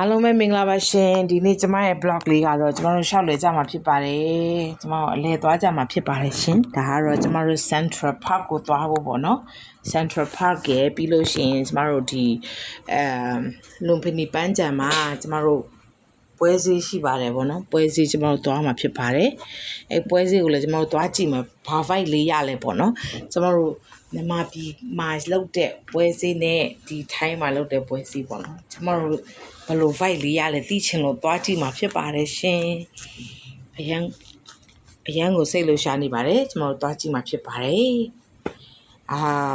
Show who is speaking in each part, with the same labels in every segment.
Speaker 1: အားလုံးပဲမင်္ဂလာပါရှင်ဒီနေ့ကျမရဲ့ blog လေးကတော့ကျမတို့ရှောက်လွယ်ကြမှာဖြစ်ပါတယ်ကျမတို့အလဲသွားကြမှာဖြစ်ပါတယ်ရှင်ဒါကတော့ကျမတို့ Central Park ကိုသွားဖို့ပေါ့နော် Central Park ရဲ့ပြီးလို့ရှိရင်ကျမတို့ဒီလွန်ဖနီပန်းချံမှာကျမတို့ပွဲစည်းရှိပါတယ်ပေါ့နော်ပွဲစည်းကျမတို့သွားမှာဖြစ်ပါတယ်အဲပွဲစည်းကိုလည်းကျမတို့သွားကြည့်မှာဘာ vibe လေးရလဲပေါ့နော်ကျမတို့မြန်မာပြည်မှာလောက်တဲ့ပွဲစည်းနဲ့ဒီထိုင်းမှာလောက်တဲ့ပွဲစည်းပေါ့နော်ကျမတို့ဘယ်လို vibe လေးရလဲသိချင်လို့သွားကြည့်မှာဖြစ်ပါတယ်ရှင်အရန်ကိုစိတ်လှရှားနေပါတယ်ကျမတို့သွားကြည့်မှာဖြစ်ပါတယ်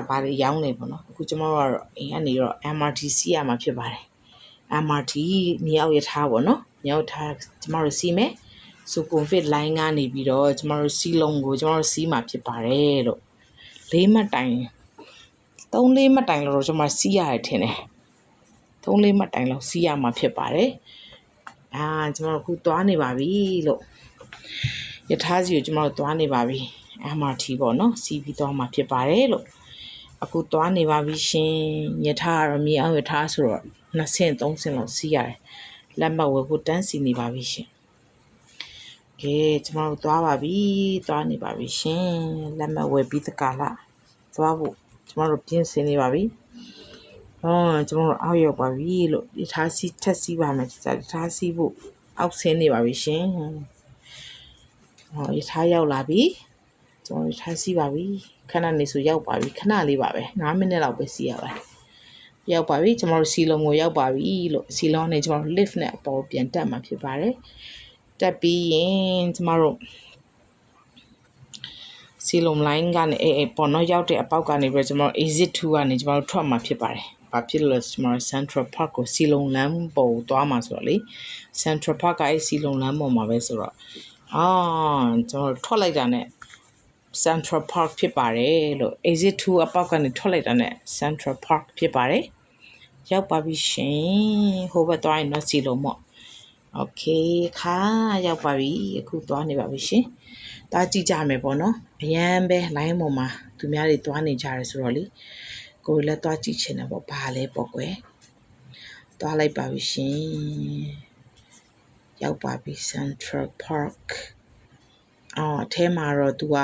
Speaker 1: ဘာတွေရောင်းနေပေါ့နော်အခုကျမတို့ကတော့အိမ်ကနေတော့ MRTC ရမှာဖြစ်ပါတယ် MRT မြေအောက်ရထားပေါ့နော်မြေအောက်ထားကျမတို့စီးမယ်ဆိုကွန်ဖစ်လိုင်းကနေပြီးတော့ကျမတို့စီးလုံးကိုကျမတို့စီးမှာဖြစ်ပါတယ်လို့4မှတ်တိုင်3-4မှတ်တိုင်လို့ကျမစီးရတယ်ထင်တယ်3-4မှတ်တိုင်လောက်စီးရမှာဖြစ်ပါတယ်ကျမတို့အခုသွားနေပါပြီလို့ရထားစီကိုကျမတို့သွားနေပါပြီ MRT ပေါ့နော်စီးပြီးသွားမှာဖြစ်ပါတယ်လို့အခုသွားနေပါပြီရှင်ရထားကတော့မြေအောက်ရထားဆိုတော့2ဆင့်3ဆင့်လောက်စီးရတယ်လက်မှတ်ဝယ်ဖို့တန်းစီနေပါပြီရှင်ကဲကျမတို့သွားပါပြီသွားနေပါပြီရှင်လက်မှတ်ဝယ်ပြီးတကလားသွားဖို့ကျမတို့ပြင်ဆင်နေပါပြီကျမတို့အောက်ရောက်ပါပြီလို့ရထားစီးထက်စီးပါမယ်ရထားစီးဖို့အောက်ဆင်းနေပါပြီရှင်ရထားရောက်လာပြီကျမတို့ရထားစီးပါပြီခဏနေဆိုရောက်ပါပြီခဏလေးပါပဲ9မိနစ်လောက်ပဲစီးရပါတယ်ရောက်ပါပြီကျမတို့စီလုံးကိုရောက်ပါပြီလို့စီလုံးနဲ့ကျမတို့ lift နဲ့အပေါ်ပြန်တက်မှာဖြစ်ပါတယ်တက်ပြီးရင်ကျမတို့စီလုံး line ကနေပေါ်တော့ရောက်တဲ့အပေါက်ကနေပြီးကျမတို့ exit 2ကနေကျမတို့ထွက်မှာဖြစ်ပါတယ်ဘာဖြစ်လို့လဲကျမတို့ Central Park ကိုစီလုံးလမ်းပေါ်သွားမှာဆိုတော့လေ Central Park ကစီလုံးလမ်းပေါ်မှာပဲဆိုတော့ကျမတို့ထွက်လိုက်တာနဲ့Central Park ဖြစ်ပါတယ်လို့ exit 2အပေါက်ကနေထွက်လိုက်တာနဲ့ Central Park ဖြစ်ပါတယ်ရောက်ပါပြီရှင်ဟိုဘက်သွားရင်တော့စီလုံးပေါ့โอเคခါရောက်ပါပြီအခုသွားနေပါပြီရှင်သွားကြည့်ကြမယ်ပေါ့နော်အရန်ပဲ line ပေါ်မှာသူများတွေသွားနေကြတယ်ဆိုတော့လေကိုယ်လည်းသွားကြည့်ချင်တယ်ပေါ့ဘာလဲပေါ့ကွယ်သွားလိုက်ပါပြီရှင်ရောက်ပါပြီ Central Parkအထဲမှာတော့သူက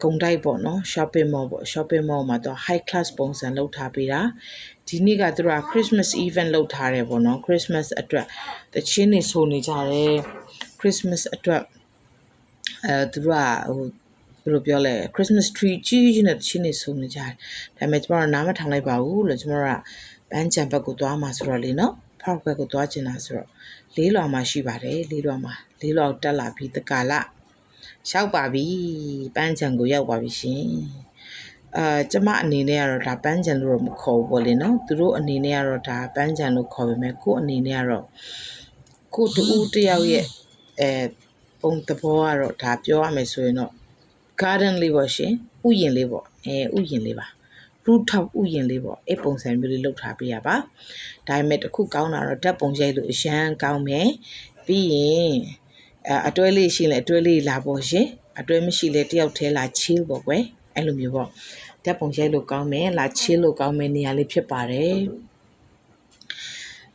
Speaker 1: ဂုံတိုက်ပေါ့နော် shopping mall ပေါ့ shopping mall မှာတော့ high class ပုံစံလုပ်ထားပေးတာဒီနေ့ကသူက Christmas event လုပ်ထားတယ်ပေါ့နော် Christmas အတွက်တချင်းတွေဆိုနေကြတယ် Christmas အတွက်သူကဘယ်လိုပြောလဲ Christmas tree ကြီးနဲ့တချင်းတွေဆိုနေကြတယ်ဒါပေမဲ့ကျမတို့နားမထောင်လိုက်ပါဘူးလို့ကျမတို့ကပန်းချံဘက်ကိုသွားမှာဆိုတော့လေနော် park ဘက်ကိုသွားချင်တာဆိုတော့လေးလွာမှာရှိပါတယ်လေးလွာတက်လာပြီးတကလာရောက်ပါပြီပန်းချံကိုရောက်ပါပြီရှင်ကျမအနေနဲ့ကတော့ဒါပန်းချံလို့တော့မခေါ်ဘူးပေါ့လေနော်သူတို့အနေနဲ့ကတော့ဒါပန်းချံလို့ခေါ်ပေမဲ့ကို့အနေနဲ့ကတော့ကို့တူတယောက်ရဲ့ပုံသဘောကတော့ဒါပြောရမယ်ဆိုရင်တော့ garden လေးပေါ့ရှင်ဥယျာဉ်လေးပေါ့ဥယျာဉ်လေးပါ rooftop ဥယျာဉ်လေးပေါ့အဲ့ပုံစံမျိုးလေးလုပ်ထားပေးရပါဒါပေမဲ့တစ်ခုကောင်းတာတော့ဓာတ်ပုံရိုက်လို့အရန်ကောင်းမယ်ပြီးရင်အတွဲလေးရှိလဲအတွဲလေးလာပေါ့ရှင်အတွဲမရှိလဲတယောက်တည်းလာ chill ပေါ့ကွယ်အဲ့လိုမျိုးပေါ့ဓာတ်ပုံရိုက်လို့ကောင်းမယ်လာ chill လို့ကောင်းမယ်နေရာလေးဖြစ်ပါတယ်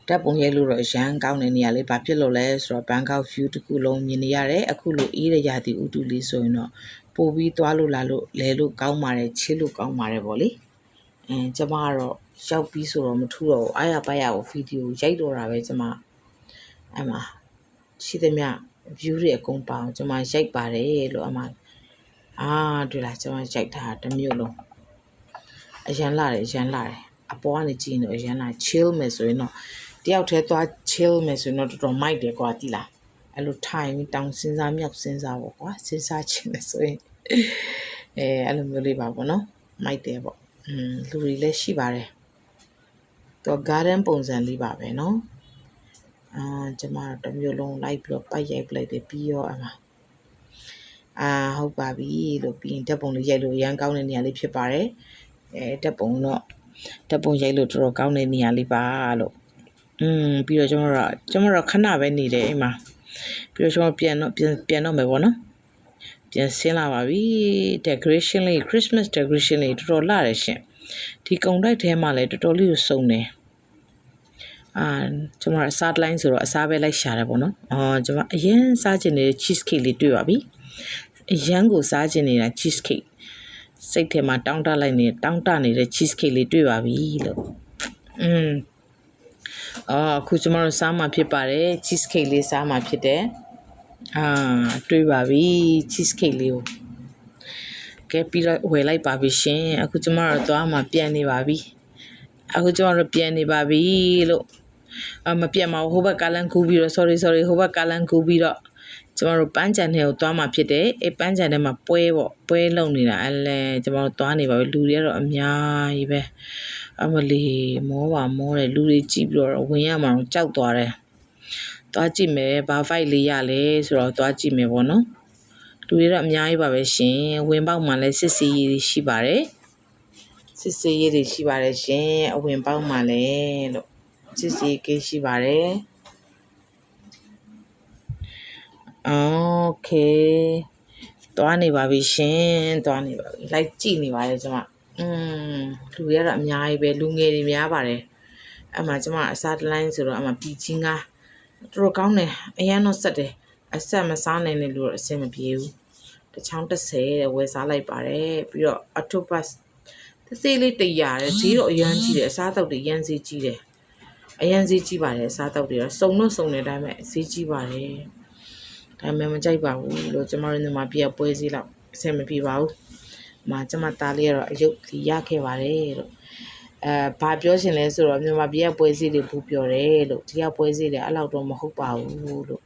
Speaker 1: ဓာတ်ပုံရိုက်လို့တော့ရန်ကောင်းတဲ့နေရာလေးဘာဖြစ်လို့လဲဆိုတော့ Bangkok view တစ်ခုလုံးမြင်နေရတယ်အခုလိုအေးရရာသီဥတုလေးဆိုရင်တော့ပို့ပြီးသွားလို့လာလို့လဲလို့ကောင်းပါတယ် chill လို့ကောင်းပါတယ်ပေါ့လေကျမကတော့ရောက်ပြီးဆိုတော့မထူတော့ဘူးအားရပါရကိုဗီဒီယိုရိုက်တော့တာပဲကျမအဲ့မှာရှိသမျှ view တွေအကုန်ပါအောင်ကျမရိုက်ပါတယ်လို့အမတွေ့လားကျမရိုက်ထားတစ်မျိုးလုံးအရန်လာတယ်အပေါ်ကနေကြည့်နေအရန်လာ chill မယ်ဆိုရင်တော့တယောက်တည်းသွား chill မယ်ဆိုရင်တော့တော်တော်မိုက်တယ်ကွာတိလားအဲ့လိုထိုင်တောင်စဉ်းစားမြောက်စဉ်းစားပေါ့ကွာစဉ်းစားချင်တယ်ဆိုရင်အဲ့လိုမျိုးလေးပါပေါ့နော်မိုက်တယ်ပေါ့လူတွေလည်းရှိပါတယ်တော့ garden ပုံစံလေးပါပဲနော်ကျမတို့တစ်မျိုးလုံးလိုက်ပြီးတော့ပိုက်ရိုက်ပလိုက်တယ်ပြီးရောအမဟုတ်ပါပြီလို့ပြီးရင်ဓာတ်ပုံလေးရိုက်လို့ရန်ကောင်းတဲ့နေရာလေးဖြစ်ပါတယ်ဓာတ်ပုံရိုက်လို့တော်တော်ကောင်းတဲ့နေရာလေးပါလို့ပြီးတော့ကျမတို့ခဏပဲနေတယ်အိမ်မှာပြီးတော့ကျမပြန်တော့မယ်ပေါ့နော်ပြန်ဆင်းလာပါပြီ decoration လေး Christmas decoration လေးတော်တော်လာတယ်ရှင်ဒီကုံတိုက်ထဲမှာလည်းတော်တော်လေးကိုစုံတယ် ကျွန်မစားတလိုင်းဆိုတော့အစားပဲလိုက်ရှာတယ်ပေါ့နော်ကျွန်မအရင်စားချင်နေတဲ့ cheese cake လေးတွေ့ပါပြီအရန်ကိုစားချင်နေတာ cheese cake စိတ်ထဲမှာတောင်းတနေတဲ့ cheese cake လေးတွေ့ပါပြီလို့အခုကျွန်မတို့စားမှာဖြစ်ပါတယ် cheese cake လေးစားမှာဖြစ်တယ်တွေ့ပါပြီ cheese cake လေးကိုကဲပြီးတော့ဝယ်လိုက်ပါပြီရှင်အခုကျွန်မတို့သွားမှာပြန်နေပါပြီလို့မပြတ်မအောင်ဟိုဘက်ကလန်ကူးပြီးတော့ sorry ဟိုဘက်ကလန်ကူးပြီးတော့ကျမတို့ပန်းချန်ထဲကိုသွားမှာဖြစ်တယ်အဲပန်းချန်ထဲမှာပွဲလုံနေတာအဲလဲကျမတို့သွားနေပါပြီလူတွေကတော့အများကြီးပဲအမလီမောတယ်လူတွေကြည့်ပြီးတော့ဝင်ရမှာတော့ကြောက်သွားတယ်သွားကြည့်မယ်ဘာ fight လေးရလဲဆိုတော့သွားကြည့်မယ်ပေါ့နော်လူတွေတော့အများကြီးပါပဲရှင်ဝင်ပေါက်မှာလဲစစ်စီးရှိပါတယ်ရှင်အဝင်ပေါက်မှာလဲလို့စစ်စီးကိရှိပါတယ်โอเคသွားနေပါပြီရှင်လိုက်ကြည့်နေပါတယ်ကျွန်မလူတွေကတော့အများကြီးပဲလူငယ်တွေများပါတယ်အဲ့မှာကျွန်မအစားတလိုင်းဆိုတော့အမှပြည်ချင်းကားတော်ကောင်းတယ်အရန်တော့ဆက်တယ်အဆက်မစားနိုင်တဲ့လူတော့အဆင်မပြေဘူးတစ်ချောင်း30ဝယ်စားလိုက်ပါတယ်ပြီးတော့အထုပ်ပတ်သေးလေး100တယ်ဈေးတော့အရန်ကြီးတယ်အစားတောက်တွေအရန်ဈေးကြီးတယ်အရန်ဈေးကြီးပါတယ်အစားတောက်တွေတော့စုံတဲ့အတိုင်းပဲဈေးကြီးပါတယ်ဒါမှမကြိုက်ပါဘူးလို့ကျမတို့ညီမပြပွဲစည်းလောက်အဆင်မပြေပါဘူးကျမသားလေးကတော့အယုတ်ဒီရခဲ့ပါတယ်လို့ဘာပြောရှင်လဲဆိုတော့မြန်မာပြည်ကပွဲစည်းတွေဘူးပြောတယ်လို့ဒီကပွဲစည်းတွေအဲ့လောက်တော့မဟုတ်ပါဘူးလို့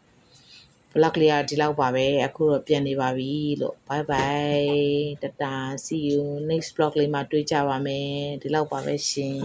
Speaker 1: vlog လေးကဒီလောက်ပါပဲအခုတော့ပြန်နေပါပြီလို့ bye bye tata see you next vlog လေးမှာတွေ့ကြပါမယ်ဒီလောက်ပါပဲရှင်